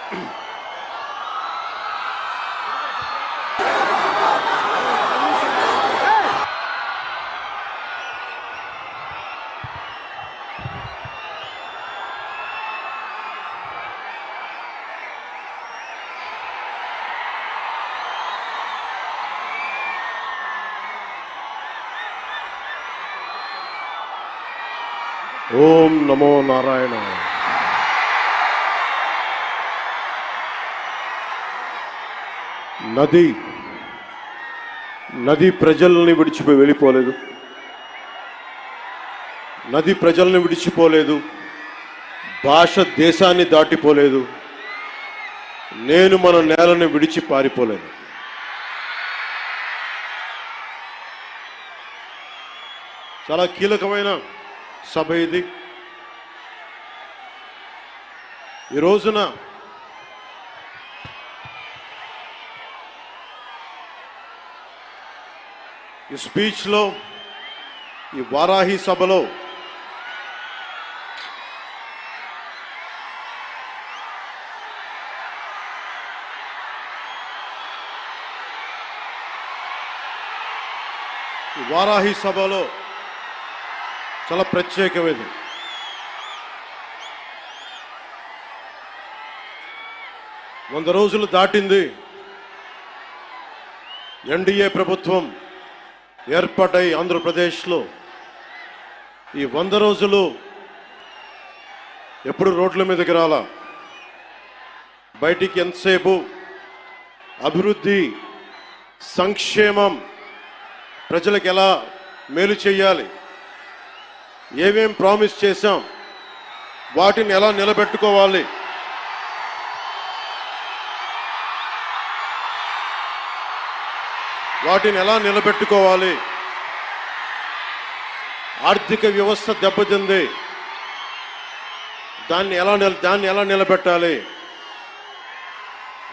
ఓం నమో నారాయణ. నది ప్రజల్ని విడిచిపోయి వెళ్ళిపోలేదు. నది ప్రజల్ని విడిచిపోలేదు. భాష దేశాన్ని దాటిపోలేదు. నేను మన నేలని విడిచి పారిపోలేదు. చాలా కీలకమైన సభ ఇది. ఈ రోజున ఈ స్పీచ్లో, ఈ వారాహి సభలో చాలా ప్రత్యేకమైనది. వంద రోజులు దాటింది. ఎన్డీఏ ప్రభుత్వం ఏర్పాటై ఆంధ్రప్రదేశ్లో ఈ 100 రోజులు ఎప్పుడు రోడ్ల మీదకి రాలా. బయటికి ఎంతసేపు అభివృద్ధి, సంక్షేమం, ప్రజలకు ఎలా మేలు చేయాలి, ఏమేం ప్రామిస్ చేశాం, వాటిని ఎలా నిలబెట్టుకోవాలి, ఆర్థిక వ్యవస్థ దెబ్బతింది, దాన్ని ఎలా నిలబెట్టాలి.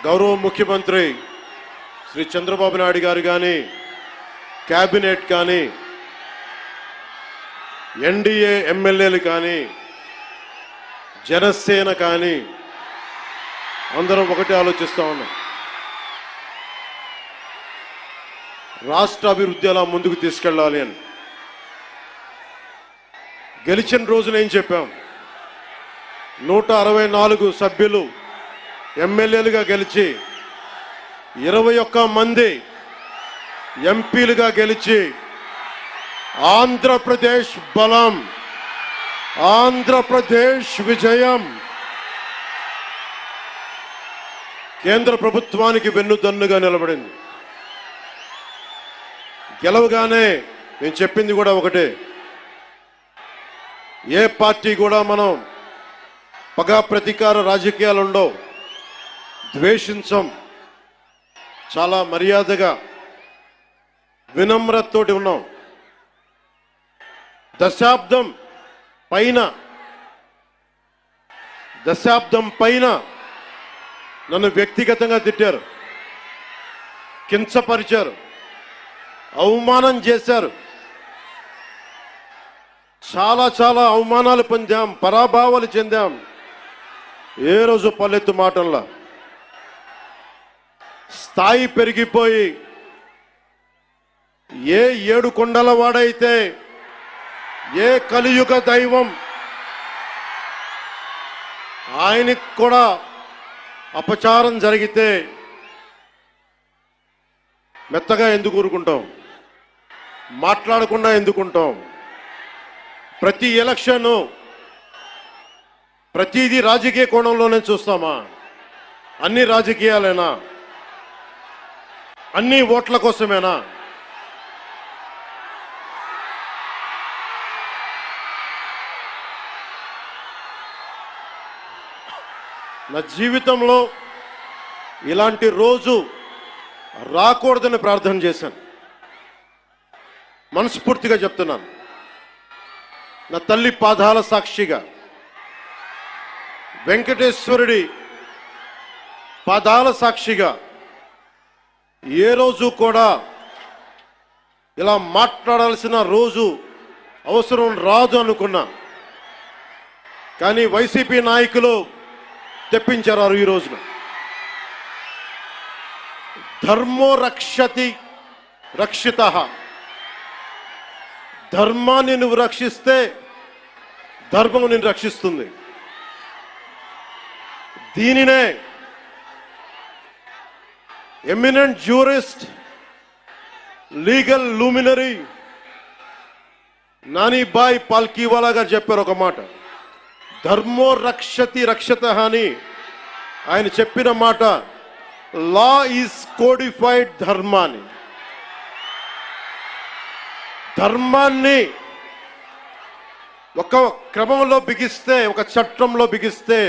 గౌరవ ముఖ్యమంత్రి శ్రీ చంద్రబాబు నాయుడు గారు కానీ, క్యాబినెట్ కానీ, ఎన్డీఏ ఎమ్మెల్యేలు కానీ, జనసేన కానీ అందరం ఒకటే ఆలోచిస్తూ ఉన్నాం. రాష్ట్ర అభివృద్ధి ఎలా ముందుకు తీసుకెళ్ళాలి అని. గెలిచిన రోజున ఏం చెప్పాం? 164 సభ్యులు ఎమ్మెల్యేలుగా గెలిచి, 21 మంది ఎంపీలుగా గెలిచి, ఆంధ్రప్రదేశ్ బలం, ఆంధ్రప్రదేశ్ విజయం, కేంద్ర ప్రభుత్వానికి వెన్నుదన్నుగా నిలబడింది. గెలవగానే నేను చెప్పింది కూడా ఒకటే, ఏ పార్టీ కూడా మనం పగా ప్రతీకార రాజకీయాలు ఉండవు, ద్వేషించం, చాలా మర్యాదగా వినమ్రతతోటి ఉన్నాం. దశాబ్దం పైన నన్ను వ్యక్తిగతంగా తిట్టారు, కించపరిచారు, అవమానం చేశారు. చాలా అవమానాలు పొందాం, పరాభావాలు చెందాం. ఏ రోజు పల్లెత్తు మాటల్లా స్థాయి పెరిగిపోయి, ఏ 7 కొండల వాడైతే, ఏ కలియుగ దైవం ఆయనకు కూడా అపచారం జరిగితే మెత్తగా ఎందుకు ఊరుకుంటాం? మాట్లాడకుండా ఎందుకుంటాం? ప్రతి ఎలక్షన్, ప్రతిదీ రాజకీయ కోణంలోనే చూస్తామా? అన్ని రాజకీయాలేనా? అన్ని ఓట్ల కోసమేనా? నా జీవితంలో ఇలాంటి రోజు రాకూడదని ప్రార్థన చేశాను. మనస్ఫూర్తిగా చెప్తున్నాను. నా తల్లి పాదాల సాక్షిగా, వెంకటేశ్వరుడి పాదాల సాక్షిగా ఏ రోజు కూడా ఇలా మాట్లాడాల్సిన రోజు, అవసరం రాదు అనుకున్నా. కానీ వైసీపీ నాయకులు తెప్పించారు ఈ రోజున. ధర్మో రక్షతి రక్షితః. ధర్మాన్ని నువ్వు రక్షిస్తే ధర్మం నిన్ను రక్షిస్తుంది. దీనినే eminent jurist, legal luminary Nanabhoy Palkhivala garu చెప్పారు ఒక మాట. ధర్మో రక్షతి రక్షితః అని ఆయన చెప్పిన మాట. లా ఈజ్ కోడిఫైడ్ ధర్మాన్ని. ధర్మాన్ని ఒక క్రమంలో బిగిస్తే, ఒక చట్టంలో బిగిస్తే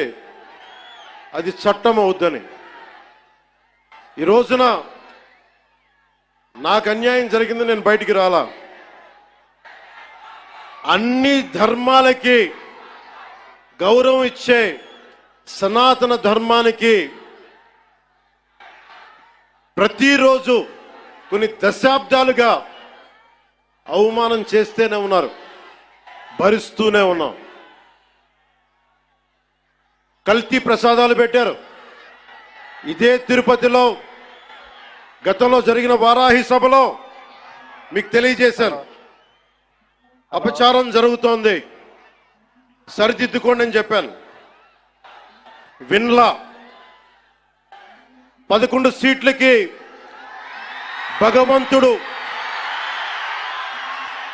అది చట్టం అవుద్దని. ఈ రోజున నాకు అన్యాయం జరిగింది, నేను బయటికి రాలా. అన్ని ధర్మాలకి గౌరవం ఇచ్చే సనాతన ధర్మానికి ప్రతిరోజు కొన్ని దశాబ్దాలుగా అవమానం చేస్తూనే ఉన్నారు, భరిస్తూనే ఉన్నాం. కల్తీ ప్రసాదాలు పెట్టారు. ఇదే తిరుపతిలో గతంలో జరిగిన వారాహి సభలో మీకు తెలియజేశాను, అపచారం జరుగుతోంది, సరిదిద్దుకోండి అని చెప్పాను. విన్లా 11 సీట్లకి భగవంతుడు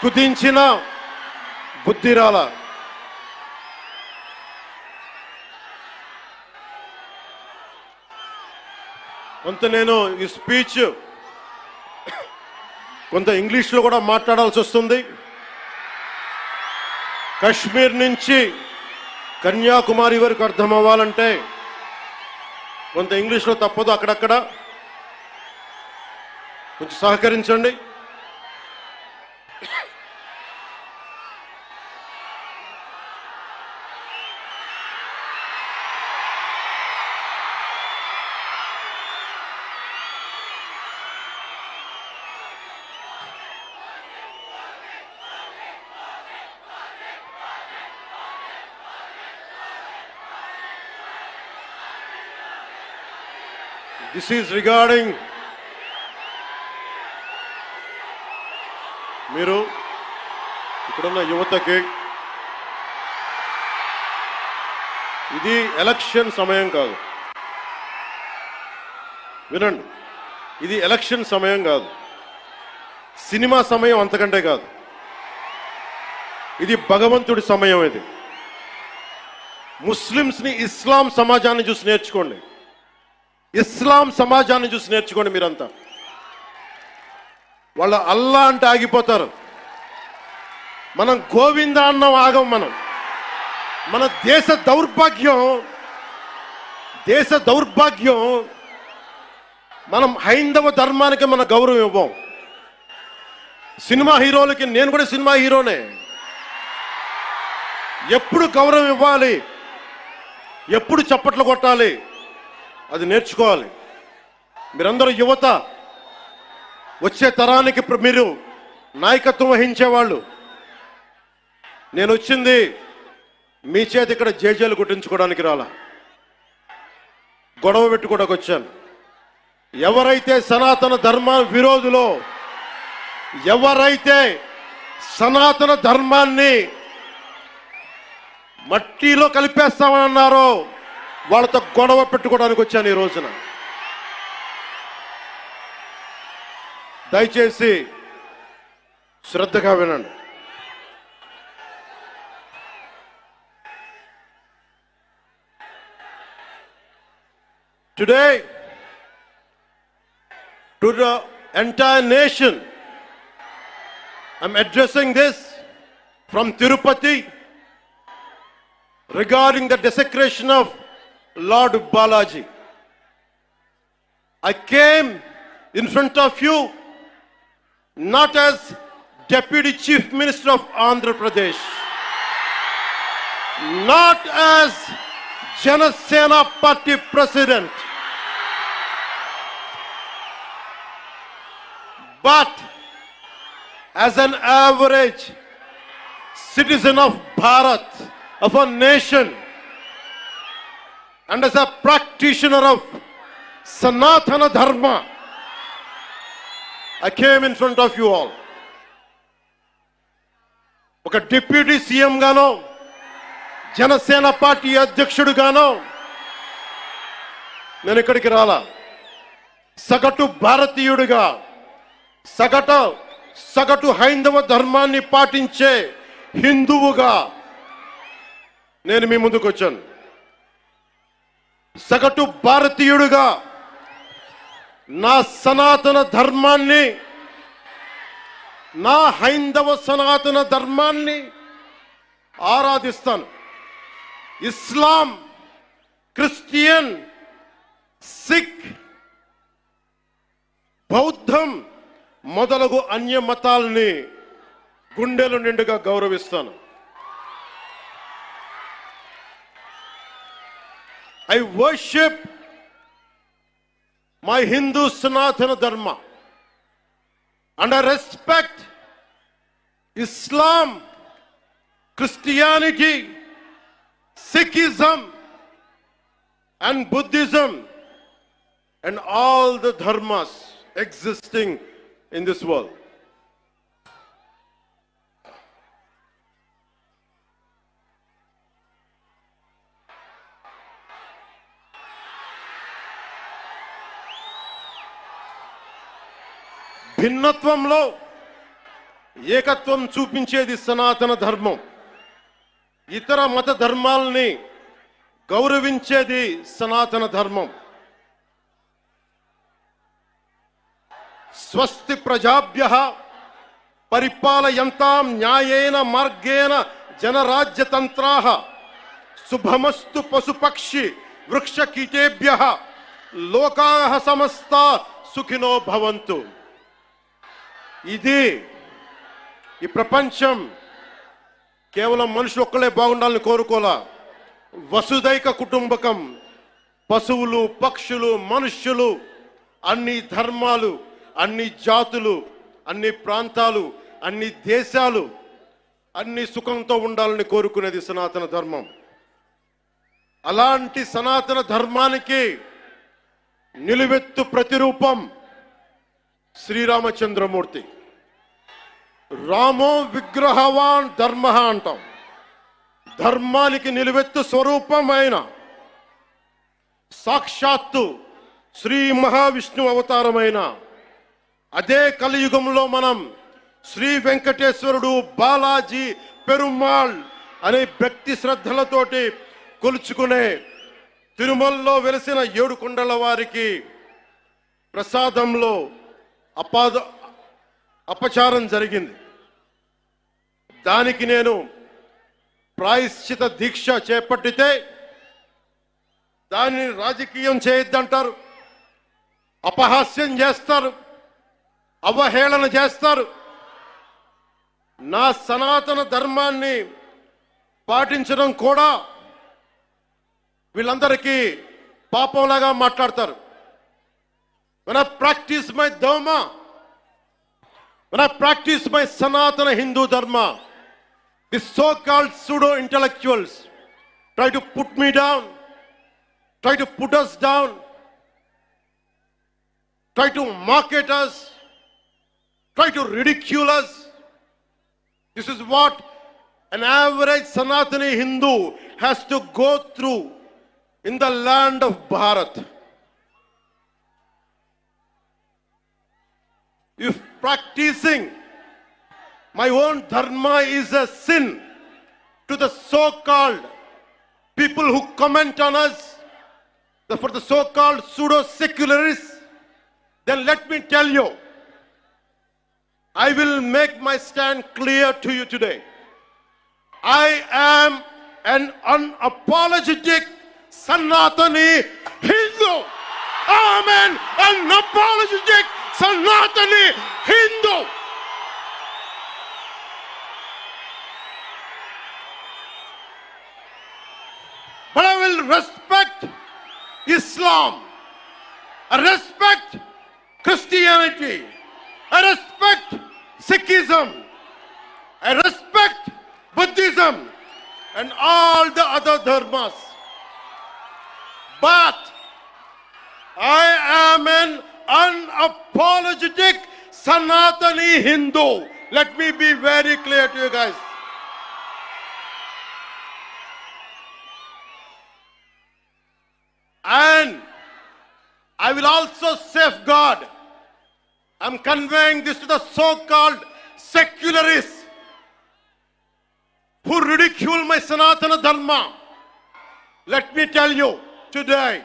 కుదించిన బుద్ధిరాల. కొంత నేను ఈ స్పీచ్ కొంత ఇంగ్లీష్లో కూడా మాట్లాడాల్సి వస్తుంది. కశ్మీర్ నుంచి కన్యాకుమారి వరకు అర్థం అవ్వాలంటే కొంత ఇంగ్లీష్లో తప్పదు, అక్కడక్కడ కొంచెం సహకరించండి. This is regarding మీరు ఇక్కడున్న యువతకి, ఇది ఎలక్షన్ సమయం కాదు. వినండి, ఇది ఎలక్షన్ సమయం కాదు, సినిమా సమయం అంతకంటే కాదు. ఇది భగవంతుడి సమయం. ఇది ముస్లిమ్స్ని, ఇస్లాం సమాజాన్ని చూసి నేర్చుకోండి. ఇస్లాం సమాజాన్ని చూసి నేర్చుకోండి. మీరంతా వాళ్ళ అల్లా అంటే ఆగిపోతారు, మనం గోవింద అన్నం ఆగం. మన దేశ దౌర్భాగ్యం మనం హైందవ ధర్మానికి మన గౌరవం ఇవ్వం. సినిమా హీరోలకి, నేను కూడా సినిమా హీరోనే, ఎప్పుడు గౌరవం ఇవ్వాలి, ఎప్పుడు చప్పట్లు కొట్టాలి, అది నేర్చుకోవాలి. మీరందరూ యువత, వచ్చే తరానికి మీరు నాయకత్వం వహించేవాళ్ళు. నేను వచ్చింది మీ చేతి ఇక్కడ జేజేలు కొట్టించుకోవడానికి రాలా, గొడవ పెట్టుకోవడానికి వచ్చాను. ఎవరైతే సనాతన ధర్మ విరోధులో, ఎవరైతే సనాతన ధర్మాన్ని మట్టిలో కలిపేస్తామని అన్నారో వాళ్ళతో గొడవ పెట్టుకోవడానికి వచ్చాను ఈ రోజున. దయచేసి శ్రద్ధగా వినండి. Today, to the entire nation, I'm addressing this from Tirupati regarding the desecration of Lord Balaji. I came in front of you not as Deputy Chief Minister of Andhra Pradesh, not as Janasena Party President, but as an average citizen of Bharat, of a nation, and as a practitioner of Sanatana Dharma, I came in front of you all. ఒక deputy CM గానో Janasena party అధ్యక్షుడుగానో నేను ఇక్కడికి రాలా. సగటు భారతీయుడిగా, సగటు హైందవ ధర్మాన్ని పాటించే హిందువుగా నేను మీ ముందుకు వచ్చాను. సగటు భారతీయుడిగా నా సనాతన ధర్మాన్ని, నా హైందవ సనాతన ధర్మాన్ని ఆరాధిస్తాను. ఇస్లాం, క్రిస్టియన్, సిక్, బౌద్ధం మొదలగు అన్య మతాల్ని గుండెలు నిండుగా గౌరవిస్తాను. I worship my Hindu Sanatana Dharma and I respect Islam, Christianity, Sikhism and Buddhism and all the dharmas existing in this world. భిన్నత్వంలో ఏకత్వం చూపించేది సనాతన ధర్మం. ఇతర మత ధర్మాలని గౌరవించేది సనాతన ధర్మం. స్వస్తి ప్రజాభ్యః పరిపాలయంతాం న్యాయేన మార్గేణ జనరాజ్యతంత్రాః శుభమస్తు పశుపక్షి వృక్షకీటేభ్యః లోకాః సమస్తా సుఖినో భవంతు. ఇది ఈ ప్రపంచం కేవలం మనుషులు ఒక్కలే బాగుండాలని కోరుకోలా. వసుదైక కుటుంబకం, పశువులు, పక్షులు, మనుష్యులు, అన్ని ధర్మాలు, అన్ని జాతులు, అన్ని ప్రాంతాలు, అన్ని దేశాలు అన్ని సుఖంతో ఉండాలని కోరుకునేది సనాతన ధర్మం. అలాంటి సనాతన ధర్మానికి నిలువెత్తు ప్రతిరూపం శ్రీరామచంద్రమూర్తి. రామో విగ్రహవాన్ ధర్మ అంటాం. ధర్మానికి నిలువెత్తు స్వరూపమైన సాక్షాత్తు శ్రీ మహావిష్ణు అవతారమైన అదే కలియుగంలో మనం శ్రీ వెంకటేశ్వరుడు, బాలాజీ, పెరుమాళ్ అనే భక్తి శ్రద్ధలతోటి కొలుచుకునే తిరుమలలో వెలిసిన 7 కొండల వారికి ప్రసాదంలో అపచారం జరిగింది. దానికి నేను ప్రాయశ్చిత దీక్ష చేపట్టితే దానిని రాజకీయం చేయొద్దంటారు, అపహాస్యం చేస్తారు, అవహేళన చేస్తారు. నా సనాతన ధర్మాన్ని పాటించడం కూడా వీళ్ళందరికీ పాపంలాగా మాట్లాడతారు. When I practice my dharma, when I practice my Sanatana Hindu Dharma, the so-called pseudo-intellectuals try to put me down, try to put us down, try to market us, try to ridicule us. This is what an average Sanatani Hindu has to go through in the land of Bharat. If practicing my own dharma is a sin to the so-called people who comment on us, for the so-called pseudo-secularists, then let me tell you, I will make my stand clear to you today. I am an unapologetic Sanatani Hindu. I am an unapologetic Sanatani Hindu. But I will respect Islam. I respect Christianity. I respect Sikhism. I respect Buddhism and all the other dharmas. but I am an unapologetic Sanatani Hindu. Let me be very clear to you guys. And I will also safeguard. I'm conveying this to the so-called secularists who ridicule my Sanatana Dharma. Let me tell you today,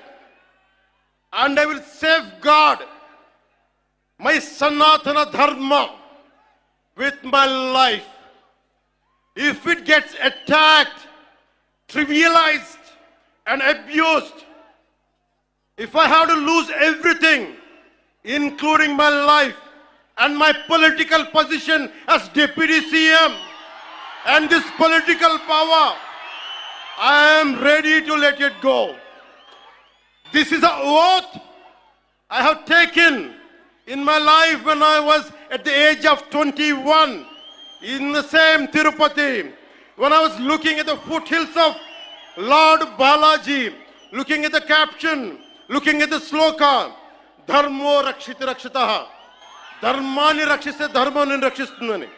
and I will safeguard my Sanatana Dharma with my life. If it gets attacked, trivialized, and abused, if I have to lose everything, including my life and my political position as Deputy CM and this political power, I am ready to let it go. This is an oath I have taken in my life when I was at the age of 21 in the same Tirupati, when I was looking at the foothills of Lord Balaji, looking at the caption, looking at the sloka, Dharmo Rakshiti Rakshitaha, Dharmani Rakshiste Dharmani Rakshistundani.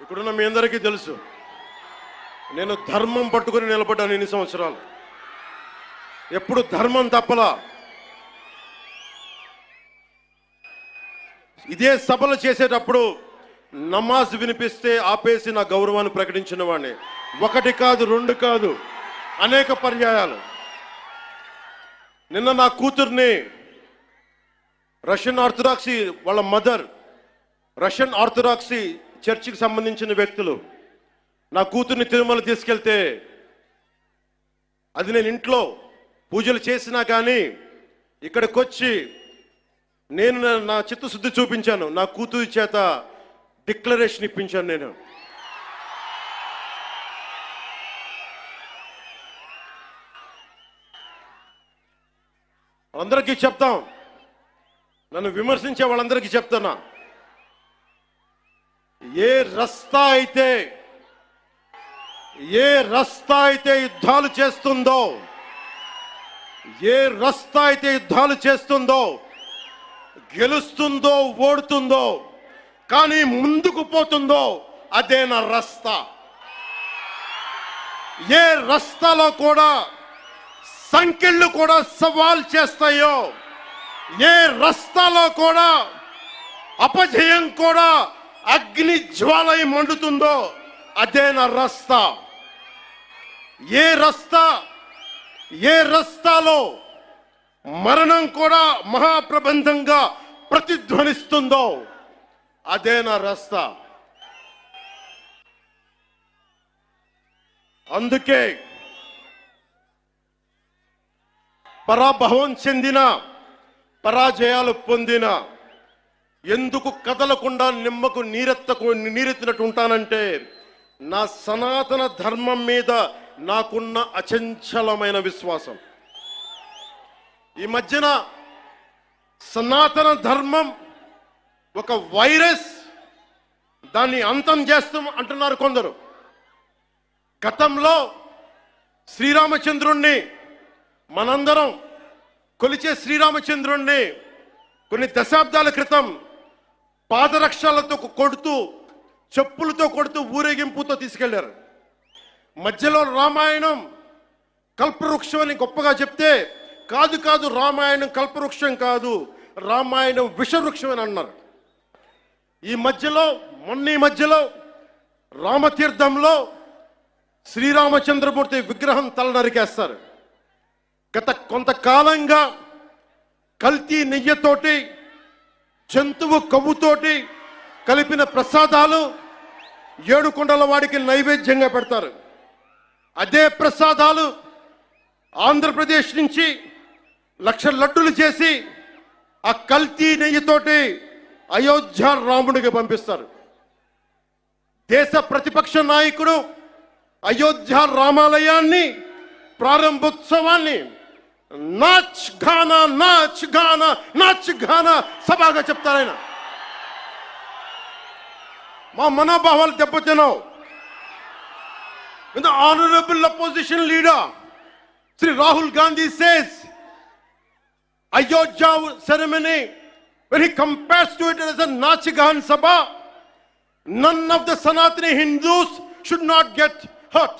ఇక్కడున్న మీ అందరికీ తెలుసు, నేను ధర్మం పట్టుకుని నిలబడ్డాను ఇన్ని సంవత్సరాలు. ఎప్పుడు ధర్మం తప్పలా. ఇదే సభలు చేసేటప్పుడు నమాజ్ వినిపిస్తే ఆపేసి నా గౌరవాన్ని ప్రకటించిన వాడిని. ఒకటి కాదు, రెండు కాదు, అనేక పర్యాయాలు. నిన్న నా కూతుర్ని రష్యన్ ఆర్థడాక్సీ వాళ్ళ మదర్, రష్యన్ ఆర్థడాక్సీ చర్చికి సంబంధించిన వ్యక్తులు నా కూతుర్ని తిరుమల తీసుకెళ్తే, అది నేను ఇంట్లో పూజలు చేసినా కానీ ఇక్కడికి వచ్చి నేను నా చిత్తశుద్ధి చూపించాను. నా కూతురి చేత డిక్లరేషన్ ఇప్పించాను. నేను అందరికీ చెప్తాం, నన్ను విమర్శించే వాళ్ళందరికీ చెప్తానా, ఏ రస్తా అయితే యుద్ధాలు చేస్తుందో, ఏ రస్తా అయితే యుద్ధాలు చేస్తుందో, గెలుస్తుందో ఓడుతుందో, కానీ ముందుకు పోతుందో, అదే నా రస్తా. ఏ రస్తాలో కూడా సంఖ్యలు కూడా సవాల్ చేస్తాయో, ఏ రస్తాలో కూడా అపజయం కూడా అగ్ని జ్వాలై మండుతుందో, అదే నా రస్తా. ఏ రస్తాలో మరణం కూడా మహాప్రబంధంగా ప్రతిధ్వనిస్తుందో, అదే నా రస్తా. అందుకే పరాభవం చెందిన, పరాజయాలు పొందిన, ఎందుకు కదలకుండా నిమ్మకు నీరెత్తినట్టు ఉంటానంటే, నా సనాతన ధర్మం మీద నాకున్న అచంచలమైన విశ్వాసం. ఈ మధ్యన సనాతన ధర్మం ఒక వైరస్, దాన్ని అంతం చేస్తాం అంటున్నారు కొందరు. గతంలో శ్రీరామచంద్రుణ్ణి, మనందరం కొలిచే శ్రీరామచంద్రుణ్ణి కొన్ని దశాబ్దాల క్రితం పాదరక్షలతో కొడుతూ, చెప్పులతో కొడుతూ, ఊరేగింపుతో తీసుకెళ్లారు. మధ్యలో రామాయణం కల్పవృక్షం అని గొప్పగా చెప్తే, కాదు రామాయణం కల్పవృక్షం కాదు, రామాయణం విషవృక్షం అని అన్నారు. ఈ మధ్యలో రామతీర్థంలో శ్రీరామచంద్రమూర్తి విగ్రహం తల నరికేస్తారు. గత కొంతకాలంగా కల్తీ నెయ్యితోటి, జంతువు కొవ్వుతోటి కలిపిన ప్రసాదాలు ఏడుకొండల వాడికి నైవేద్యంగా పెడతారు. అదే ప్రసాదాలు ఆంధ్రప్రదేశ్ నుంచి 1,00,000 లడ్డులు చేసి ఆ కల్తీ నెయ్యితోటి అయోధ్య రాముడికి పంపిస్తారు. దేశ ప్రతిపక్ష నాయకుడు అయోధ్య రామాలయాన్ని ప్రారంభోత్సవాన్ని నాచ్ గానా నాచ్ గానా నాచ్ గానా సభగా చెప్తారాయన. మా మనోభావాలు దెబ్బతిన్నావు. When the honorable opposition leader Sri Rahul Gandhi says Ayodhya ceremony, when he compares to it as a Nachigan Sabha, none of the Sanatani Hindus should not get hurt.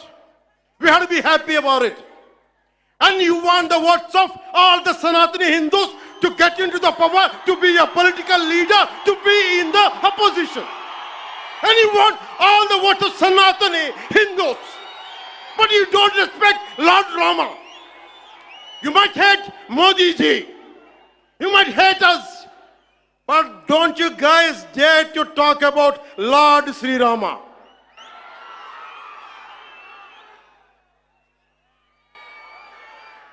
We have to be happy about it. And you want the votes of all the Sanatani Hindus to get into the power, to be a political leader, to be in the opposition. And you want all the votes of Sanatani Hindus. But you don't respect Lord Rama. You might hate Modi ji. You might hate us. But don't you guys dare to talk about Lord Sri Rama.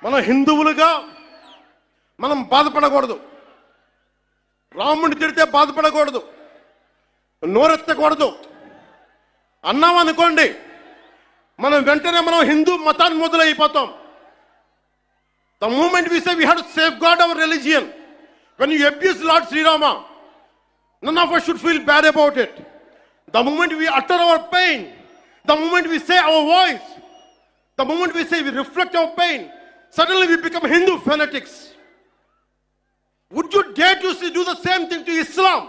మన హిందువులుగా మనం బాధపడకూడదు. రాముడిని తిడితే బాధపడకూడదు, నోరెత్తకూడదు. అన్నాం అనుకోండి, మనం వెంటనే మనం హిందూ మతాన్ని మొదలైపోతాం. The moment we say we have to safeguard our religion, when you abuse Lord Sri Rama, none of us should feel bad about it. The moment we utter our pain, the moment we say our voice, the moment we say we reflect our pain, suddenly we become Hindu fanatics. Would you dare to do the same thing to Islam?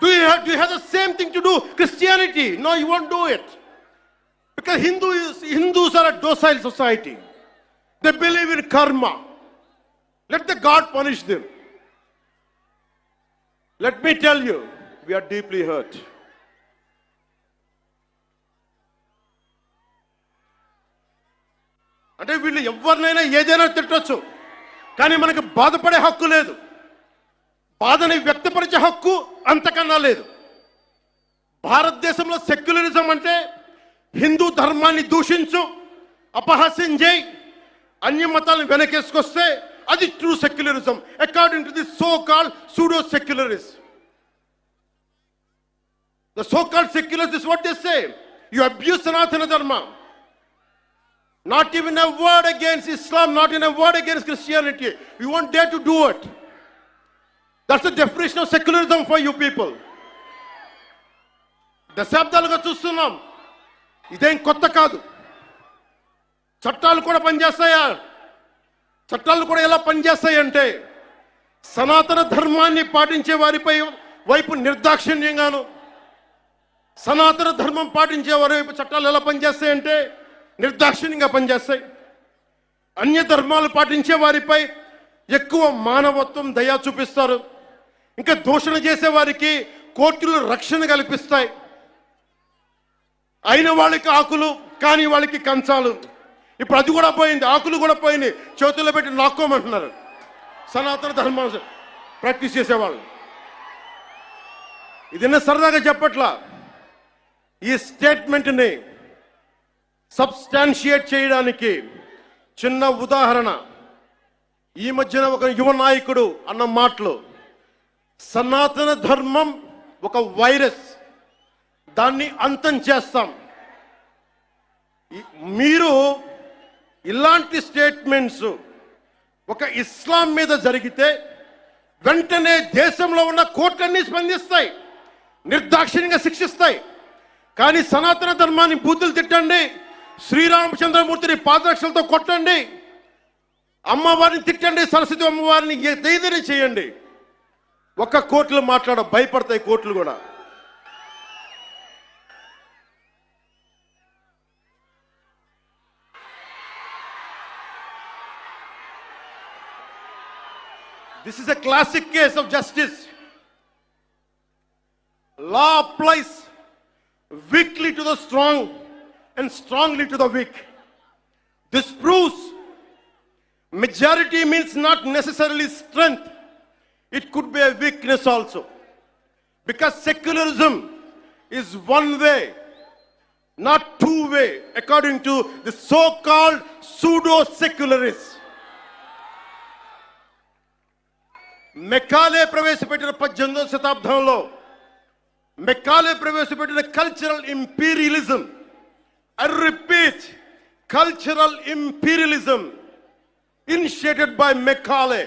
Do you have the same thing to do Christianity? No, you won't do it. Because Hindus are a docile society. They believe in karma. Let the God punish them. Let me tell you, we are deeply hurt. అంటే వీళ్ళు ఎవరినైనా ఏదైనా తిట్టొచ్చు, కానీ మనకు బాధపడే హక్కు లేదు. బాధని వ్యక్తపరిచే హక్కు అంతకన్నా లేదు. భారతదేశంలో సెక్యులరిజం అంటే హిందూ ధర్మాన్ని దూషించు, అపహాస్యం చేయి, అన్య మతాలను వెనకేసుకొస్తే అది true secularism according to the so called pseudo secularist. The so called secularists is what they say. You abuse Sanatana Dharma. Not even a word against Islam, not even a word against Christianity. You won't dare to do it. That's the definition of secularism for you people. దశాబ్దాలుగా చూస్తున్నాం, ఇదేం కొత్త కాదు. చట్టాలు కూడా పనిచేస్తాయా? చట్టాలు కూడా ఎలా పనిచేస్తాయంటే సనాతన ధర్మాన్ని పాటించే వారిపై వైపు నిర్దాక్షిణ్యంగాను, సనాతన ధర్మం పాటించే వారి వైపు చట్టాలు ఎలా పనిచేస్తాయంటే నిర్దాక్షిణ్యంగా పనిచేస్తాయి. అన్య ధర్మాలు పాటించే వారిపై ఎక్కువ మానవత్వం, దయ చూపిస్తారు. ఇంకా దూషణ చేసే వారికి కోర్టులు రక్షణ కల్పిస్తాయి. అయిన వాళ్ళకి ఆకులు, కాని వాళ్ళకి కంచాలు. ఇప్పుడు అది కూడా పోయింది, ఆకులు కూడా పోయింది. చేతుల్లో పెట్టి నాక్కోమంటున్నారు సనాతన ధర్మం ప్రాక్టీస్ చేసేవాళ్ళు. ఇది సరదాగా చెప్పట్లా. ఈ స్టేట్మెంట్ని సబ్స్టాన్షియేట్ చేయడానికి చిన్న ఉదాహరణ. ఈ మధ్యన ఒక యువ నాయకుడు అన్న మాటలు, సనాతన ధర్మం ఒక వైరస్, దాన్ని అంతం చేస్తాం. మీరు ఇలాంటి స్టేట్మెంట్స్ ఒక ఇస్లాం మీద జరిగితే వెంటనే దేశంలో ఉన్న కోర్టులన్నీ స్పందిస్తాయి, నిర్దాక్షిణ్యంగా శిక్షిస్తాయి. కానీ సనాతన ధర్మాన్ని బూతులు తిట్టండి, శ్రీరామచంద్రమూర్తిని పాదరక్షలతో కొట్టండి, అమ్మవారిని తిట్టండి, సరస్వతి అమ్మవారిని ఏదైనా చేయండి, ఒక్క కోర్టులు భయపడతాయి కోర్టులు కూడా. This is a classic case of justice. Law applies weakly to the strong and strongly to the weak. This proves majority means not necessarily strength. It could be a weakness also. Because secularism is one way, not two way, according to the so-called pseudo-secularists. Macaulay ప్రవేశపెట్టిన 18వ శతాబ్దంలో Macaulay ప్రవేశపెట్టిన cultural imperialism I repeat, cultural imperialism initiated by Macaulay.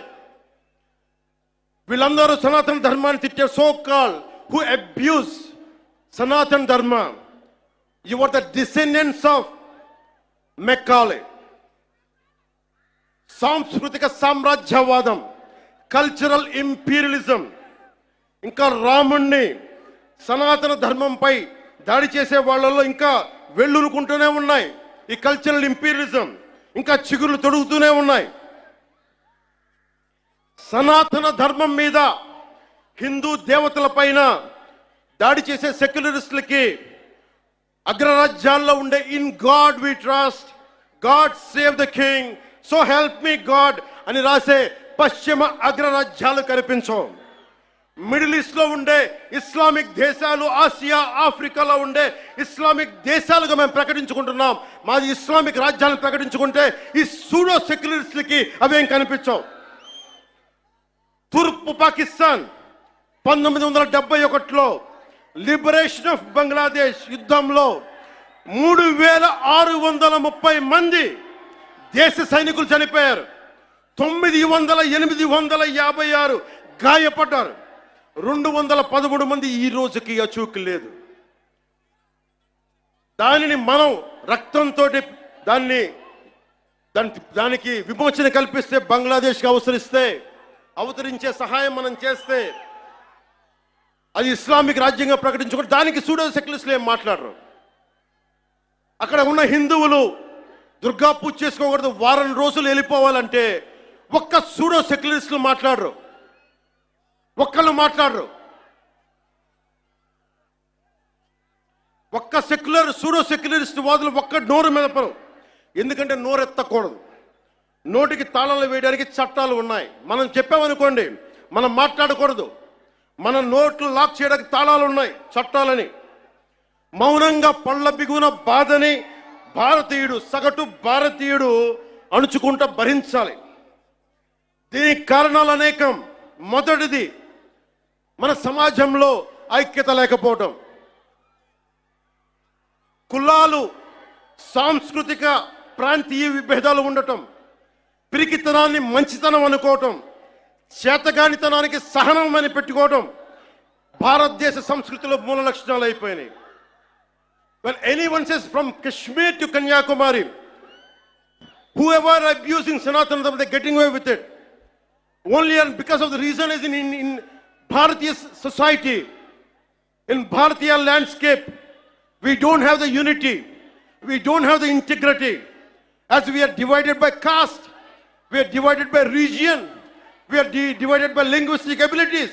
వీళ్ళందరూ సనాతన ధర్మాన్ని తిట్టే so-called who abuse Sanatan Dharma. You are the descendants of Macaulay. సాంస్కృతిక సామ్రాజ్యవాదం, cultural imperialism, ఇంకా రాముణ్ణి సనాతన ధర్మంపై దాడి చేసే వాళ్ళలో ఇంకా వెళ్ళునుకుంటూనే ఉన్నాయి. ఈ కల్చరల్ ఇంపీరియలిజం ఇంకా చిగురులు తొడుగుతూనే ఉన్నాయి. సనాతన ధర్మం మీద, హిందూ దేవతల పైన దాడి చేసే సెక్యులరిస్టులకి అగ్రరాజ్యాల్లో ఉండే in God we trust, God save the King, so help me God అని రాసే పశ్చిమ అగ్రరాజ్యాలు కనిపించవు. మిడిల్ ఈస్ట్ లో ఉండే ఇస్లామిక్ దేశాలు, ఆసియా, ఆఫ్రికాలో ఉండే ఇస్లామిక్ దేశాలుగా మేము ప్రకటించుకుంటున్నాం. మాది ఇస్లామిక్ రాజ్యాలను ప్రకటించుకుంటే ఈ సూడో సెక్యులరిస్టులకి అవేం కనిపించవు. తూర్పు పాకిస్తాన్ 1971లో లిబరేషన్ ఆఫ్ బంగ్లాదేశ్ యుద్ధంలో 3630 మంది దేశ సైనికులు చనిపోయారు. 856 గాయపడ్డారు. 213 మంది ఈ రోజుకి అచూకు లేదు. దానిని మనం రక్తంతో దానికి విమోచన కల్పిస్తే, బంగ్లాదేశ్కి అవతరించే సహాయం మనం చేస్తే అది ఇస్లామిక్ రాజ్యంగా ప్రకటించుకుంటే దానికి సూడో సెక్యులరిస్టులు ఏం మాట్లాడరు. అక్కడ ఉన్న హిందువులు దుర్గా పూజ చేసుకోకూడదు, వారం రోజులు వెళ్ళిపోవాలంటే ఒక్క సూడో సెక్యులరిస్టులు మాట్లాడరు. ఒక్కళ్ళు మాట్లాడరు. ఒక్క సూడో సెక్యులరిస్ట్ వాదులు ఒక్క నోరు మెదపరు. ఎందుకంటే నోరెత్తకూడదు. నోటికి తాళాలు వేయడానికి చట్టాలు ఉన్నాయి. మనం చెప్పామనుకోండి, మనం మాట్లాడకూడదు. మన నోట్లు లాక్ చేయడానికి తాళాలు ఉన్నాయి, చట్టాలని. మౌనంగా పళ్ళ బిగున బాధని సగటు భారతీయుడు అణుచుకుంటూ భరించాలి. దీనికి కారణాలు అనేకం. మొదటిది, మన సమాజంలో ఐక్యత లేకపోవటం. కులాలు, సాంస్కృతిక ప్రాంతీయ విభేదాలు ఉండటం, పిరికితనాన్ని మంచితనం అనుకోవటం, చేతగానితనానికి సహనం అని పెట్టుకోవటం భారతదేశ సంస్కృతిలో మూల లక్షణాలు అయిపోయినాయి. When anyone says from Kashmir to Kanyakumari, whoever are abusing Sanatana Dharma, they're getting away with it. Only and because of the reason is in Bharatiya society, in Bharatiya landscape, we don't have the unity, we don't have the integrity. As we are divided by caste, we are divided by region, we are divided by linguistic abilities.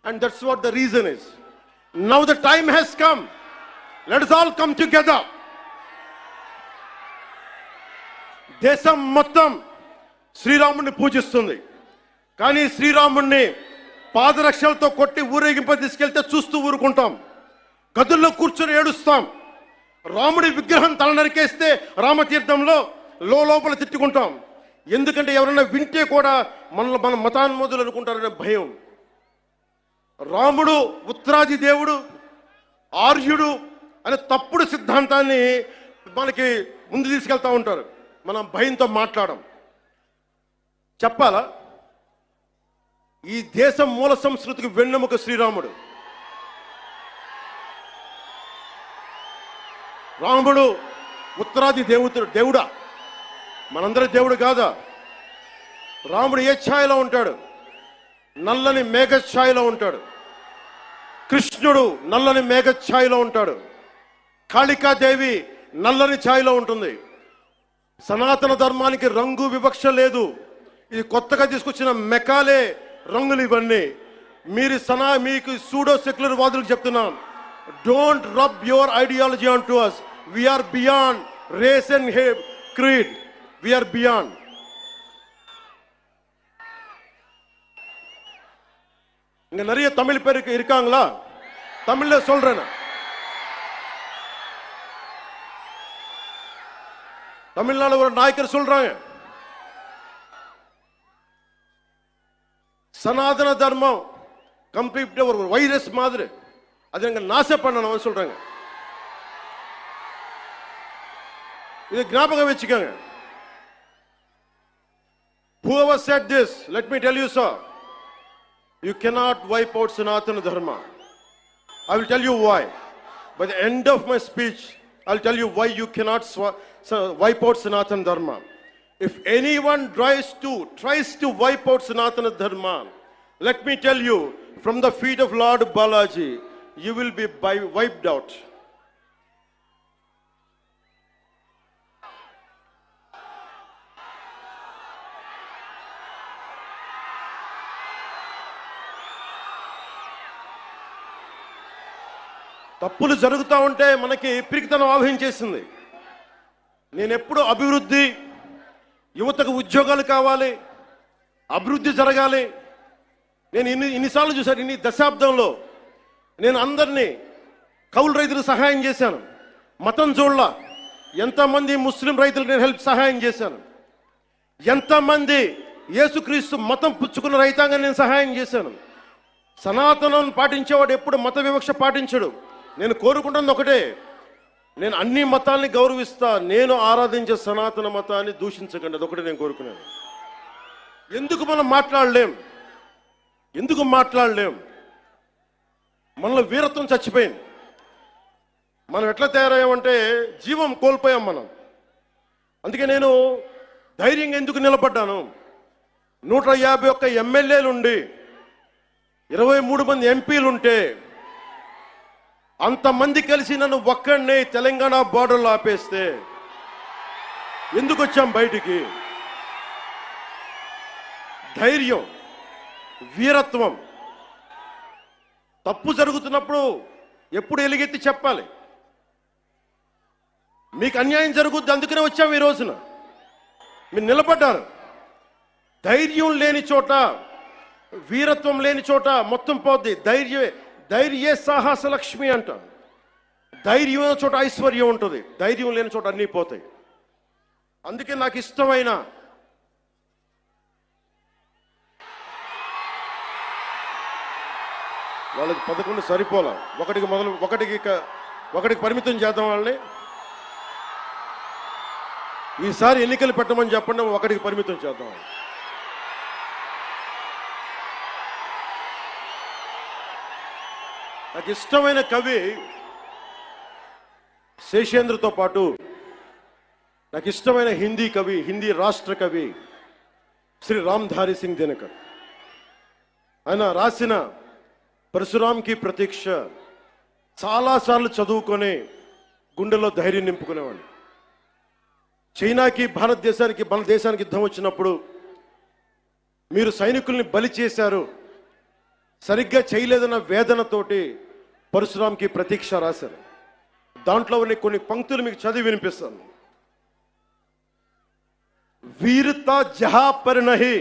And that's what the reason is. Now the time has come. Let us all come together. దేశం మొత్తం శ్రీరాముడిని పూజిస్తుంది. కానీ శ్రీరాముడిని పాదరక్షలతో కొట్టి ఊరేగింప తీసుకెళ్తే చూస్తూ ఊరుకుంటాం. గదుల్లో కూర్చొని ఏడుస్తాం. రాముడి విగ్రహం తల నరికేస్తే రామతీర్థంలో లోపల తిట్టుకుంటాం. ఎందుకంటే ఎవరైనా వింటే కూడా మన మతాన్మోదులు అనుకుంటారనే భయం. రాముడు ఉత్తరాది దేవుడు, ఆర్యుడు అనే తప్పుడు సిద్ధాంతాన్ని మనకి ముందు తీసుకెళ్తా ఉంటారు. మనం భయంతో మాట్లాడం. చెప్పాలా, ఈ దేశం మూల సంస్కృతికి వెన్నెముక శ్రీరాముడు. రాముడు ఉత్తరాది దేవుడా? మనందరి దేవుడు కాదా? రాముడు ఏ ఛాయలో ఉంటాడు? నల్లని మేఘ ఛాయలో ఉంటాడు. కృష్ణుడు నల్లని మేఘ ఛాయలో ఉంటాడు. కాళికాదేవి నల్లని ఛాయలో ఉంటుంది. సనాతన ధర్మానికి రంగు వివక్ష లేదు. ఇది కొత్తగా తీసుకొచ్చిన మెకాలే రంగులు ఇవన్నీ. మీకు సూడో సెక్యులర్ వాదులకు చెప్తున్నాం, don't rub your ideology on to us. We are beyond race and creed. We are beyond. இங்க நிறைய தமிழ் பேர் இருக்காங்களா? தமிழ்ல சொல்றேன். தமிழ்நாடு ஒரு நாயக்கர் சொல்றாங்க, சனாதன தர்மம் கம்ப்ளீட் ஒரு வைரஸ் மாதிரி, அதை நாச பண்ணணும் சொல்றாங்க. ఇది జ్ఞాపకం వెచ్చుకోండి. Whoever said this, let me tell you, sir, you cannot wipe out Sanatana Dharma. I will tell you why. By the end of my speech, I'll tell you why you cannot wipe out Sanatana Dharma. If anyone tries to wipe out Sanatana Dharma, let me tell you, from the feet of Lord Balaji, you will be wiped out. తప్పులు జరుగుతూ ఉంటే మనకి పిరికితనం ఆవహించేసింది. నేను ఎప్పుడు అభివృద్ధి, యువతకు ఉద్యోగాలు కావాలి, అభివృద్ధి జరగాలి. నేను ఇన్నిసార్లు చూశాను. ఇన్ని దశాబ్దంలో నేను అందరినీ కౌలు రైతులకు సహాయం చేశాను. మతం చూడలా. ఎంతమంది ముస్లిం రైతులకు నేను సహాయం చేశాను. ఎంతమంది యేసుక్రీస్తు మతం పుచ్చుకున్న రైతాంగం నేను సహాయం చేశాను. సనాతనం పాటించేవాడు ఎప్పుడు మత వివక్ష పాటించడు. నేను కోరుకుంటున్నది ఒకటే, నేను అన్ని మతాల్ని గౌరవిస్తా, నేను ఆరాధించే సనాతన మతాన్ని దూషించకండి. అదొకటి నేను కోరుకున్నాను. ఎందుకు మనం మాట్లాడలేం? మనలో వీరత్వం చచ్చిపోయింది. మనం ఎట్లా తయారయ్యామంటే జీవం కోల్పోయాం మనం. అందుకే నేను ధైర్యంగా ఎందుకు నిలబడ్డాను? 151 ఎమ్మెల్యేలుండి 23 మంది ఎంపీలుంటే అంతమంది కలిసి నన్ను ఒక్కడినే తెలంగాణ బార్డర్లో ఆపేస్తే ఎందుకు వచ్చాం బయటికి? ధైర్యం, వీరత్వం. తప్పు జరుగుతున్నప్పుడు ఎప్పుడు ఎలుగెత్తి చెప్పాలి. మీకు అన్యాయం జరుగుద్ది, అందుకనే వచ్చాం ఈ రోజున. మీరు నిలబడ్డారు. ధైర్యం లేని చోట, వీరత్వం లేని చోట మొత్తం పోద్ది. ధైర్యే సాహస లక్ష్మి అంట. ధైర్యం ఉన్న చోట ఐశ్వర్యం ఉంటుంది, ధైర్యం లేని చోట అన్నీ పోతాయి. అందుకే నాకు ఇష్టమైన వాళ్ళకి 11 సరిపోలా. ఒకటికి పరిమితం చేద్దాం వాళ్ళని. ఈసారి ఎన్నికలు పెట్టమని చెప్పండి, ఒకటికి పరిమితం చేద్దాం. నాకు ఇష్టమైన కవి శేషేంద్రతో పాటు నాకు ఇష్టమైన హిందీ కవి, హిందీ రాష్ట్ర కవి శ్రీ రామ్ధారి సింగ్ దినకర్. ఆయన రాసిన పరశురాంకి ప్రతీక్ష చాలాసార్లు చదువుకొని గుండెలో ధైర్యం నింపుకునేవాడిని. చైనాకి మన దేశానికి యుద్ధం వచ్చినప్పుడు మీరు సైనికుల్ని బలి చేశారు, సరిగ్గా చేయలేదన్న వేదనతోటి పరశురాంకి ప్రతీక్ష రాశారు. దాంట్లో ఉన్న కొన్ని పంక్తులు మీకు చదివి వినిపిస్తాను. वीरता जहां पर नहीं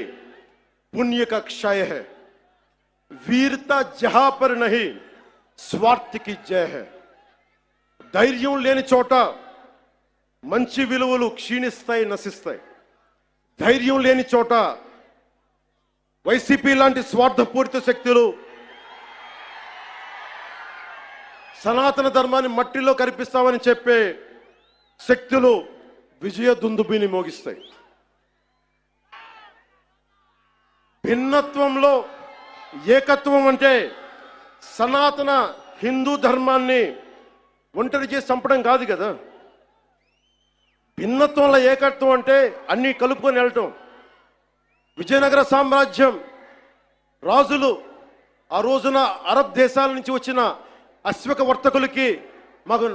पुण्य का क्षय है, वीरता जहां पर नहीं स्वार्थ की जय है. ధైర్యం లేని చోట మంచి విలువలు క్షీణిస్తాయి, నశిస్తాయి. ధైర్యం లేని చోట వైసీపీ లాంటి స్వార్థపూరిత శక్తులు సనాతన ధర్మాన్ని మట్టిలో కరిపిస్తామని చెప్పే శక్తులు విజయ దుందుబిని మోగిస్తాయి. భిన్నత్వంలో ఏకత్వం అంటే సనాతన హిందూ ధర్మాన్ని ఒంటరి చేసి చంపడం కాదు కదా. భిన్నత్వంలో ఏకత్వం అంటే అన్నీ కలుపుకొని వెళ్ళటం. విజయనగర సామ్రాజ్యం రాజులు ఆ రోజున అరబ్ దేశాల నుంచి వచ్చిన అశ్వక వర్తకులకి మాకు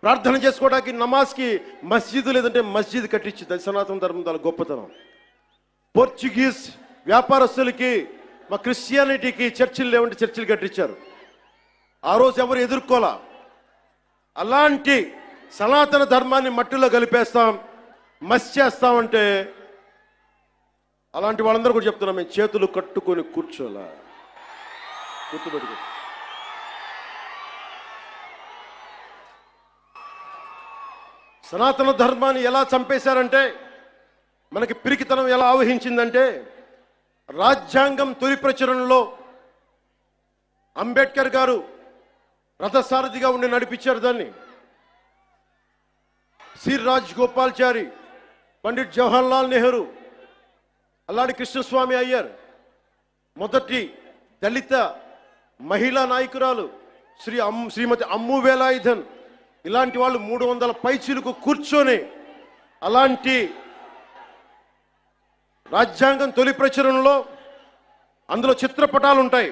ప్రార్థన చేసుకోవడానికి నమాజ్కి మస్జిద్ లేదంటే మస్జిద్ కట్టించింది. అది సనాతన ధర్మం దాని గొప్పతనం. పోర్చుగీస్ వ్యాపారస్తులకి మా క్రిస్టియానిటీకి చర్చిలు లేవంటే చర్చిలు కట్టించారు. ఆ రోజు ఎవరు ఎదుర్కోలా. అలాంటి సనాతన ధర్మాన్ని మట్టిలో కలిపేస్తాం, మస్ చేస్తామంటే అలాంటి వాళ్ళందరూ కూడా చెప్తున్నాం, మేము చేతులు కట్టుకొని కూర్చోలా. గుర్తుపెట్టుకో. సనాతన ధర్మాన్ని ఎలా చంపేశారంటే, మనకి పిరికితనం ఎలా ఆవహించిందంటే, రాజ్యాంగం తొలి ప్రచురణలో అంబేద్కర్ గారు రథసారథిగా ఉండి నడిపించారు దాన్ని. సి రాజగోపాల్చారి, పండిట్ జవహర్లాల్ నెహ్రూ, అల్లాడి కృష్ణస్వామి అయ్యర్, మొదటి దళిత మహిళా నాయకురాలు శ్రీమతి అమ్ము వేలాయుధన్, ఇలాంటి వాళ్ళు 300 పైచీలకు కూర్చొని అలాంటి రాజ్యాంగం తొలి ప్రచురణలో అందులో చిత్రపటాలు ఉంటాయి.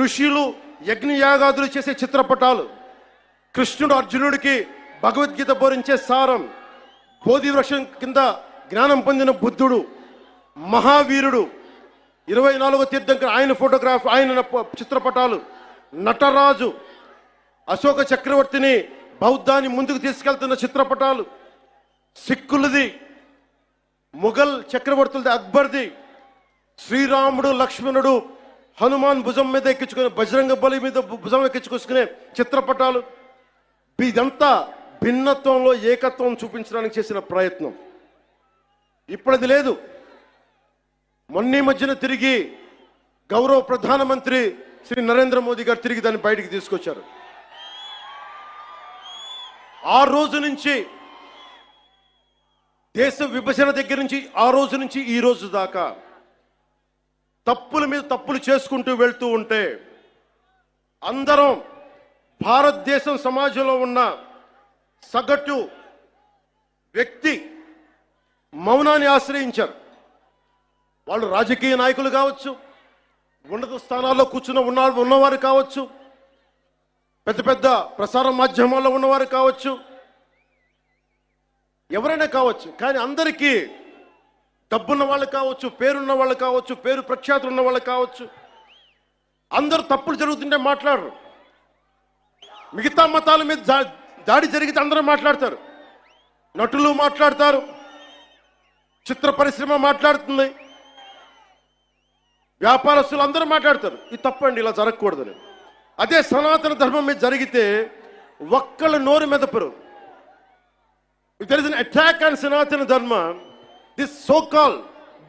ఋషులు యజ్ఞయాగాదులు చేసే చిత్రపటాలు, కృష్ణుడు అర్జునుడికి భగవద్గీత బోధించే సారం, బోధి వృక్షం కింద జ్ఞానం పొందిన బుద్ధుడు, మహావీరుడు, 24వ తీర్థంకర్ ఆయన ఫోటోగ్రాఫ్, ఆయన చిత్రపటాలు, నటరాజు, అశోక చక్రవర్తిని బౌద్ధాన్ని ముందుకు తీసుకెళ్తున్న చిత్రపటాలు, సిక్కులది, ముఘల్ చక్రవర్తులది, అక్బర్ది, శ్రీరాముడు లక్ష్మణుడు హనుమాన్ భుజం మీద ఎక్కించుకునే, బజరంగ బలి మీద భుజం ఎక్కించుకొసుకునే చిత్రపటాలు. ఇదంతా భిన్నత్వంలో ఏకత్వం చూపించడానికి చేసిన ప్రయత్నం. ఇప్పుడది లేదు. మొన్న మధ్యన తిరిగి గౌరవ ప్రధానమంత్రి శ్రీ నరేంద్ర మోదీ గారు తిరిగి దాన్ని బయటికి తీసుకొచ్చారు. ఆ రోజు నుంచి, దేశ విభజన దగ్గర నుంచి ఆ రోజు నుంచి ఈ రోజు దాకా తప్పుల మీద తప్పులు చేసుకుంటూ వెళ్తూ ఉంటే అందరం భారతదేశం సమాజంలో ఉన్న సగటు వ్యక్తి మౌనాన్ని ఆశ్రయించారు. వాళ్ళు రాజకీయ నాయకులు కావచ్చు, ఉన్నత స్థానాల్లో కూర్చున్న ఉన్నవారు కావచ్చు, పెద్ద పెద్ద ప్రసార మాధ్యమాల్లో ఉన్నవారు కావచ్చు, ఎవరైనా కావచ్చు. కానీ అందరికీ డబ్బున్న వాళ్ళు కావచ్చు, పేరున్న వాళ్ళు కావచ్చు, పేరు ప్రఖ్యాతులు ఉన్న వాళ్ళు కావచ్చు, అందరూ తప్పులు జరుగుతుంటే మాట్లాడరు. మిగతా మతాల మీద దాడి జరిగితే అందరూ మాట్లాడతారు. నటులు మాట్లాడతారు, చిత్ర పరిశ్రమ మాట్లాడుతుంది, వ్యాపారస్తులు అందరూ మాట్లాడతారు. ఇది తప్పండి, ఇలా జరగకూడదని. అదే సనాతన ధర్మం మీద జరిగితే ఒక్కళ్ళు నోరు మెదపరు. If there is an attack on Sanatana Dharma, this so-called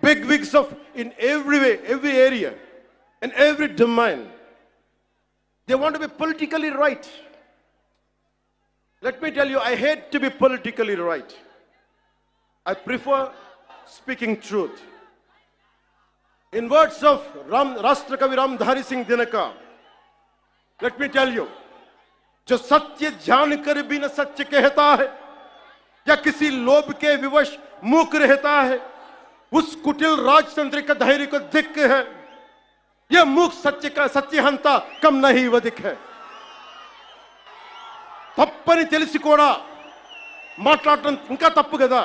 big wigs of in every way, every area, and every domain, they want to be politically right. Let me tell you, I hate to be politically right. I prefer speaking truth. In words of Rashtrakavi Ramdhari Singh Dinaka, let me tell you, जो सत्य जान कर भी न सत्य कहता है या किसी लोभ के विवश मूक रहता है, उस कुटिल राजतंत्र का धैर्य को धिक्क है. यह मूक सत्य का सत्यहंता कम नहीं वधिक है. తప్పని తెలిసి కూడా మాట్లాడటం ఇంకా తప్పు కదా.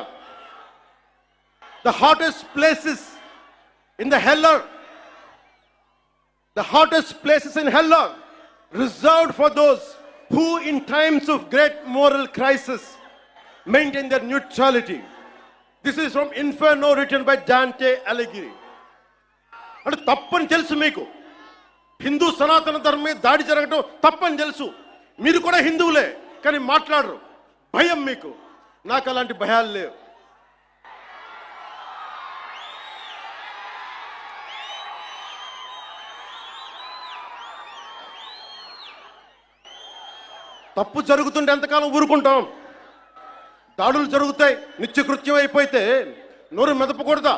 The hottest places in the hell are, the hottest places in hell are reserved for those who in times of great moral crisis maintain their neutrality. This is from Inferno written by Dante Alighieri. అంటే తప్పని తెలుసు మీకు, హిందూ సనాతన ధర్మం మీద దాడి జరగడం తప్పని తెలుసు, మీరు కూడా హిందువులే కానీ మాట్లాడరు. భయం మీకు. నాకు అలాంటి భయాలు లేవు. తప్పు జరుగుతుంటే ఎంతకాలం ఊరుకుంటాం? దాడులు జరుగుతాయి, నిత్యకృత్యం అయిపోతే నోరు మెదపకూడదా?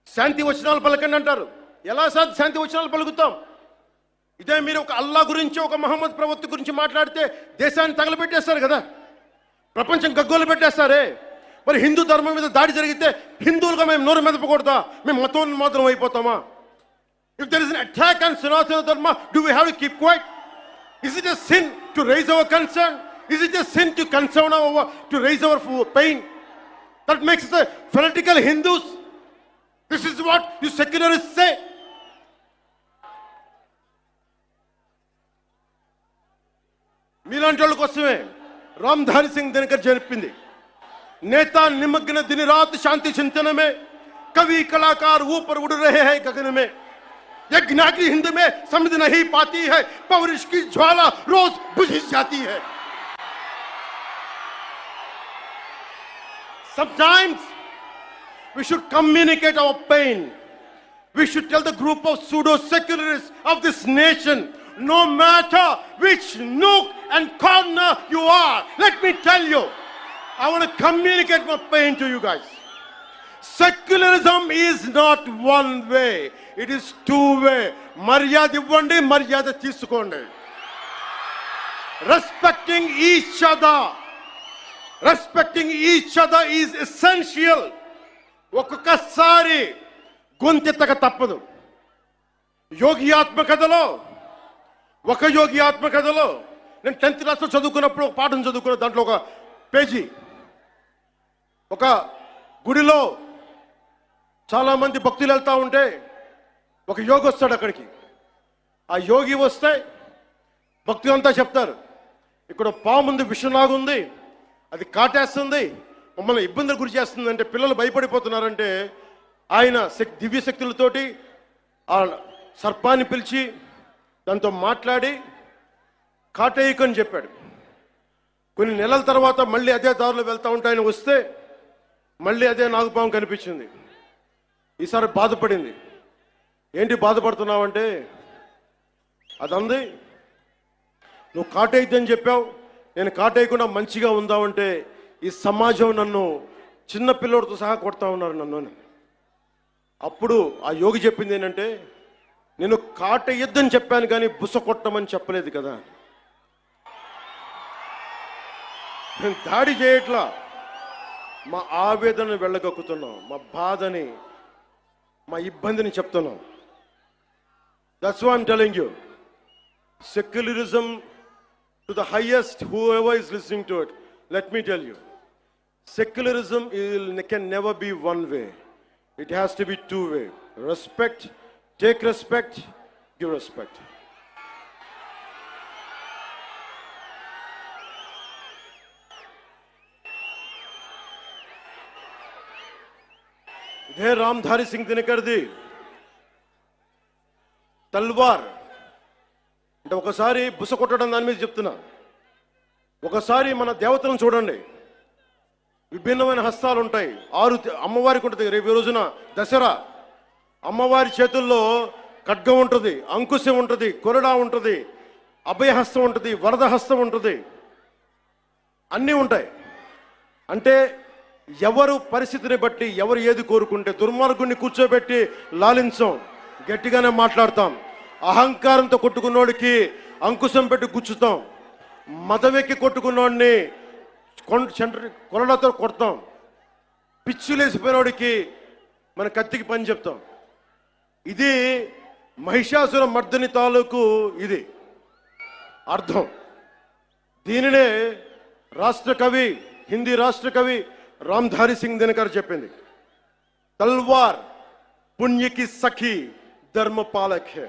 శాంతి వచనాలు పలకండి అంటారు. ఎలా శాంతి వచనాలు పలుకుతాం? ఇదే మీరు ఒక అల్లా గురించి, ఒక మహమ్మద్ ప్రవక్త గురించి మాట్లాడితే దేశాన్ని తగలబెట్టేస్తారు కదా, ప్రపంచం గగ్గోలు పెట్టేస్తారే. మరి హిందూ ధర్మం మీద దాడి జరిగితే హిందువులుగా మేము నోరు మెదపకూడదా? మేము మతోన్మాదం అయిపోతామా? If there is an attack on Sanatana Dharma, do we have to keep quiet? Is it a sin to raise our concern? Is it a sin to concern to raise our pain? That makes us fanatical Hindus. This is what you secularists say. మీలాంటి వాళ్ళ కోసమే రామ్ధారి సింగ్ దినకర్ చెప్పింది, नेता निमग्न दिन रात शांति चिंतन में, कवि कलाकार ऊपर उड़ रहे हैं गगन में. यज्ञाग्नि हिंद में समझ नहीं पाती है, पौरुष की ज्वाला रोज बुझ जाती है. Sometimes we should communicate our pain. We should tell the group of pseudo-secularists of this nation, no matter which nook and corner you are, let me tell you, I want to communicate my pain to you guys. Secularism is not one way, it is two way. Maryada ivvandi, maryada teesukondi. Respecting each other is essential. ఒక్కొక్కసారి గొంతెత్తక తప్పదు. యోగి ఆత్మకథలో నేను 10th క్లాస్లో చదువుకున్నప్పుడు ఒక పాఠం చదువుకున్న దాంట్లో ఒక పేజీ, ఒక గుడిలో చాలా మంది భక్తులు వెళ్తా ఉంటే ఒక యోగి వస్తాడు అక్కడికి. ఆ యోగి వస్తే భక్తులంతా చెప్తారు, ఇక్కడ పాముంది, విషనాగుంది, అది కాటేస్తుంది, మమ్మల్ని ఇబ్బందులు గురి చేస్తుంది అంటే పిల్లలు భయపడిపోతున్నారంటే ఆయన దివ్య శక్తులతోటి ఆ సర్పాన్ని పిలిచి దాంతో మాట్లాడి కాటేయకని చెప్పాడు. కొన్ని నెలల తర్వాత మళ్ళీ అదే దారిలో వెళ్తూ ఉంటే ఆయన వస్తే మళ్ళీ అదే నాగుపాము కనిపించింది. ఈసారి బాధపడింది. ఏంటి బాధపడుతున్నావంటే, అదంది నువ్వు కాటేయద్దని చెప్పావు, నేను కాటేయకుండా మంచిగా ఉందామంటే ఈ సమాజం నన్ను చిన్న పిల్లోడితో సహా కొడతా ఉన్నారు నన్ను. అప్పుడు ఆ యోగి చెప్పింది ఏంటంటే, నేను కాటేయద్దని చెప్పాను కానీ బుస కొట్టమని చెప్పలేదు కదా. నేను దాడి చేయట్లా, మా ఆవేదనను వెళ్ళగక్కుతున్నాం, మా బాధని, మా ఇబ్బందిని చెప్తున్నాం. That's what I'm telling you. Secularism to the highest, whoever is listening to it, let me tell you, secularism can never be one way. It has to be two way. Respect, take respect, give respect. ఇదే రామ్ధారి సింగ్ దినకర్ది తల్వార్ అంటే ఒకసారి బుస కొట్టడం దాని మీద చెప్తున్నా. ఒకసారి మన దేవతలను చూడండి, విభిన్నమైన హస్తాలు ఉంటాయి. 6 అమ్మవారికి ఉంటుంది. రేపు రోజున దసరా, అమ్మవారి చేతుల్లో ఖడ్గం ఉంటుంది, అంకుశం ఉంటుంది, కొరడా ఉంటుంది, అభయహస్తం ఉంటుంది, వరద హస్తం ఉంటుంది, అన్నీ ఉంటాయి. అంటే ఎవరు పరిస్థితిని బట్టి ఎవరు ఏది కోరుకుంటే, దుర్మార్గుడిని కూర్చోబెట్టి లాలించం, గట్టిగానే మాట్లాడతాం. అహంకారంతో కొట్టుకున్నోడికి అంకుశం పెట్టి గుచ్చుతాం, మదవెక్కి కొట్టుకున్నోడిని కొరడాతో కొడతాం, పిచ్చులేసిపోయినోడికి మన కత్తికి పని చెప్తాం. ఇది మహిషాసుర మర్దని తాలూకు ఇది అర్థం. దీనినే రాష్ట్ర కవి, హిందీ రాష్ట్ర కవి రామ్ధారి సింగ్ దినకర్ చెప్పింది. तलवार पुण्य की सखी धर्म पालक है,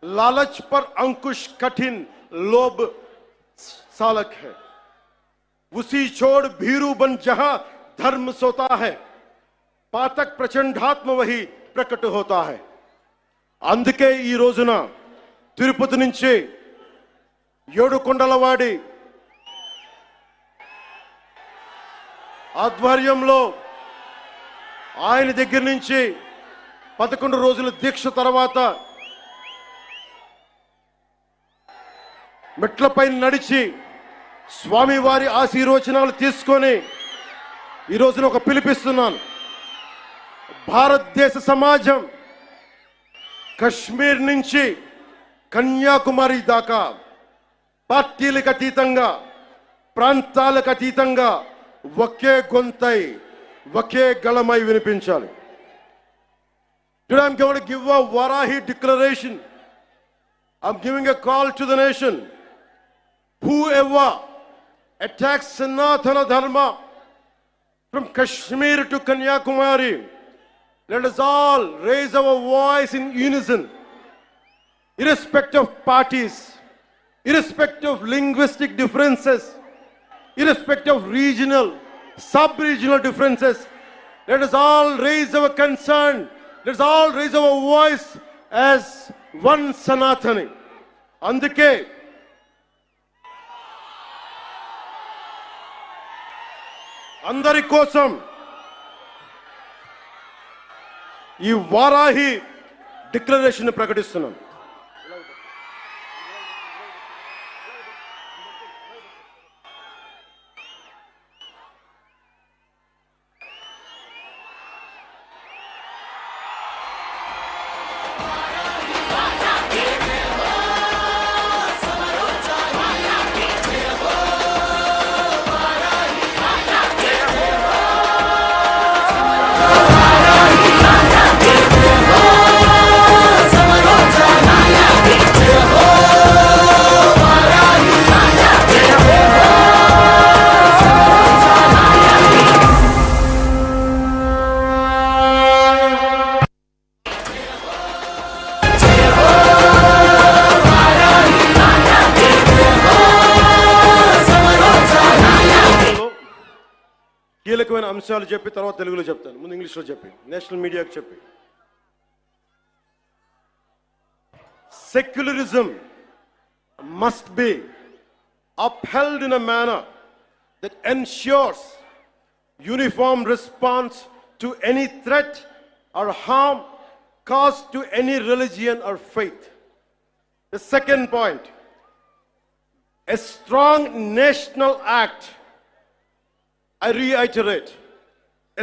लालच पर अंकुश कठिन लोभ सालक है, उसी छोड़ भीरू बन जहां धर्म सोता है, पातक प्रचंडात्म वही प्रकट होता है. అందుకే ఈ రోజున తిరుపతి నుంచి ఏడుకొండలవాడి ఆధ్వర్యంలో ఆయన దగ్గర నుంచి 11 రోజుల దీక్ష తర్వాత మెట్లపై నడిచి స్వామివారి ఆశీర్వచనాలు తీసుకొని ఈ రోజున ఒక పిలిపిస్తున్నాను. భారతదేశ సమాజం కశ్మీర్ నుంచి కన్యాకుమారి దాకా పార్టీలకు అతీతంగా, ప్రాంతాలకు అతీతంగా ఒకే గొంతై, ఒకే గళమై వినిపించాలి. Today I'm going to give a Varahi declaration. I'm giving a call to the nation. Whoever attacks Sanatana Dharma from Kashmir to Kanyakumari, let us all raise our voice in unison, irrespective of parties, irrespective of linguistic differences, irrespective of regional, sub-regional differences. Let us all raise our concern, let us all raise our voice as one Sanatani. Andike అందరి కోసం ఈ Varahi declaration ప్రకటిస్తున్నాం. కీలకమైన అంశాలు చెప్పి తర్వాత తెలుగులో చెప్తాను. ముందు ఇంగ్లీష్లో చెప్పి నేషనల్ మీడియాకు చెప్పి. Secularism must be upheld in a manner that ensures uniform response to any threat or harm caused to any religion or faith. The second point, a strong national act, I reiterate,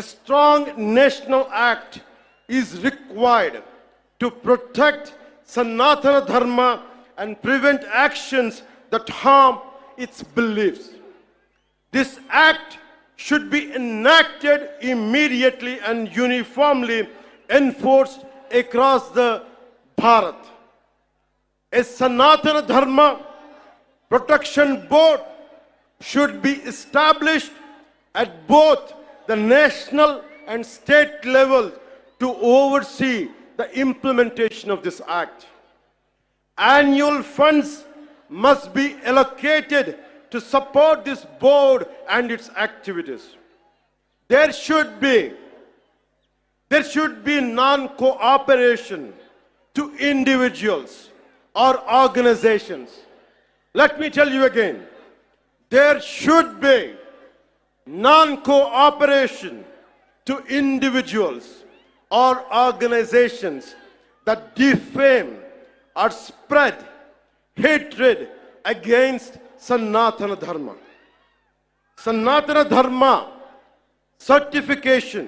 a strong national act is required to protect Sanatana Dharma and prevent actions that harm its beliefs. This act should be enacted immediately and uniformly enforced across the Bharat. A Sanatana Dharma Protection Board should be established at both the national and state levels to oversee the implementation of this act. Annual funds must be allocated to support this board and its activities. There should be non-cooperation to individuals or organizations. Let me tell you again, there should be non-cooperation to individuals or organizations that defame or spread hatred against Sanatana Dharma. Sanatana Dharma certification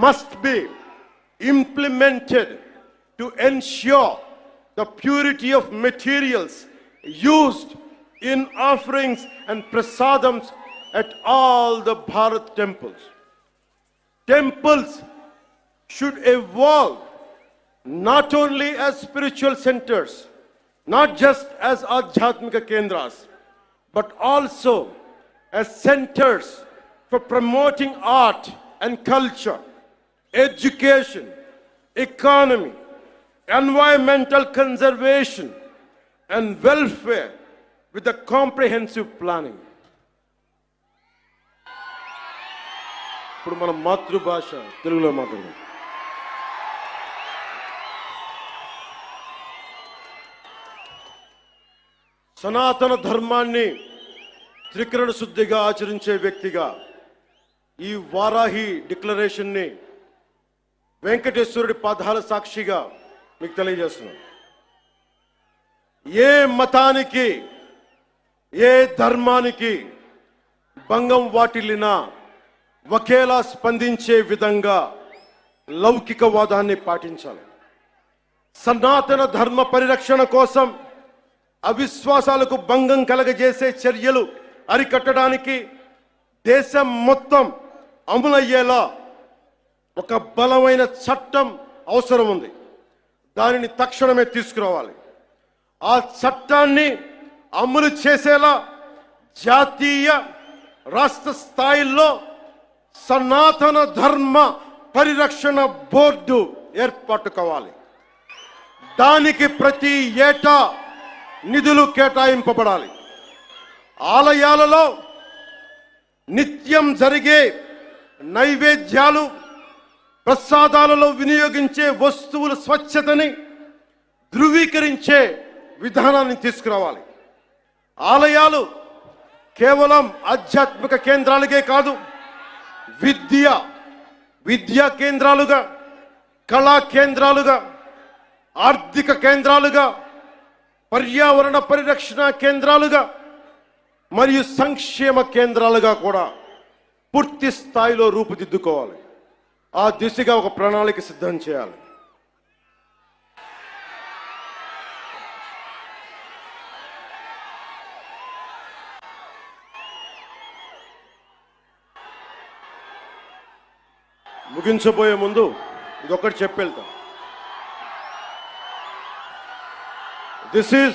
must be implemented to ensure the purity of materials used in offerings and prasadams at all the Bharat temples. Temples should evolve not only as spiritual centers, not just as Adhyatmika Kendras, but also as centers for promoting art and culture, education, economy, environmental conservation, and welfare with a comprehensive planning. ఇప్పుడు మన మాతృభాష తెలుగులో మాట్లాడదాం. సనాతన ధర్మాన్ని త్రికరణ శుద్ధిగా ఆచరించే వ్యక్తిగా ఈ వారాహి డిక్లరేషన్ని వెంకటేశ్వరుడి పాదాల సాక్షిగా మీకు తెలియజేస్తున్నాను. ఏ మతానికి ఏ ధర్మానికి భంగం వాటిల్లినా ఒకేలా స్పందించే విధంగా లౌకికవాదాన్ని పాటించాలి. సనాతన ధర్మ పరిరక్షణ కోసం అవిశ్వాసాలకు భంగం కలగజేసే చర్యలు అరికట్టడానికి దేశం మొత్తం అమలయ్యేలా ఒక బలమైన చట్టం అవసరం ఉంది. దానిని తక్షణమే తీసుకురావాలి. ఆ చట్టాన్ని అమలు చేసేలా జాతీయ రాష్ట్ర స్థాయిల్లో సనాతన ధర్మ పరిరక్షణ బోర్డు ఏర్పాటు కావాలి. దానికి ప్రతి ఏటా నిధులు కేటాయింపబడాలి. ఆలయాలలో నిత్యం జరిగే నైవేద్యాలు, ప్రసాదాలలో వినియోగించే వస్తువుల స్వచ్ఛతని ధృవీకరించే విధానాన్ని తీసుకురావాలి. ఆలయాలు కేవలం ఆధ్యాత్మిక కేంద్రాలుగే కాదు, విద్యా కేంద్రాలుగా, కళా కేంద్రాలుగా, ఆర్థిక కేంద్రాలుగా, పర్యావరణ పరిరక్షణ కేంద్రాలుగా మరియు సంక్షేమ కేంద్రాలుగా కూడా పూర్తి స్థాయిలో రూపుదిద్దుకోవాలి. ఆ దిశగా ఒక ప్రణాళిక సిద్ధం చేయాలి. ముగించబోయే ముందు ఇదొక్కటి చెప్పెళ్తాం. This is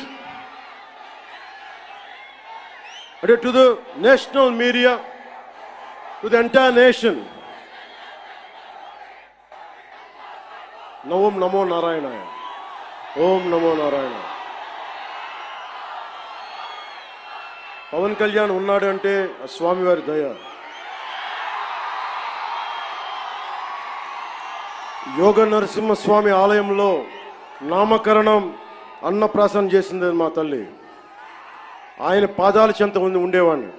to the national media, to the entire nation. Om Namo Narayana. Om Namo Narayana. Pawan Kalyan ఉన్నాడు అంటే స్వామివారి దయ. యోగ నరసింహస్వామి ఆలయంలో నామకరణం అన్నప్రాసన చేసింది మా తల్లి. ఆయన పాదాల చెంత ఉండేవాడిని.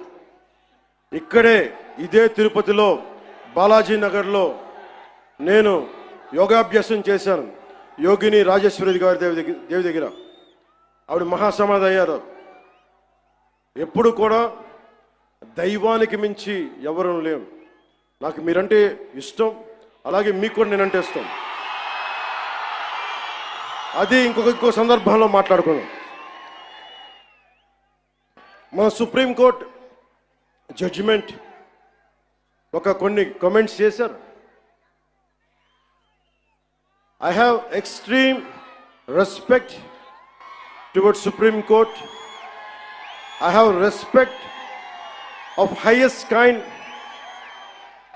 ఇక్కడే ఇదే తిరుపతిలో బాలాజీ నగర్లో నేను యోగాభ్యాసం చేశాను. యోగిని రాజేశ్వరి గారి దేవి దగ్గర ఆవిడ మహాసమాధి అయ్యారు. ఎప్పుడు కూడా దైవానికి మించి ఎవరు లేవు. నాకు మీరంటే ఇష్టం, అలాగే మీకు కూడా నేనంటే ఇష్టం. అది ఇంకో సందర్భంలో మాట్లాడుకున్నాం. మన సుప్రీంకోర్టు జడ్జిమెంట్ కొన్ని కామెంట్స్ చేశారు. I have extreme respect towards Supreme Court. I have respect of highest kind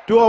to our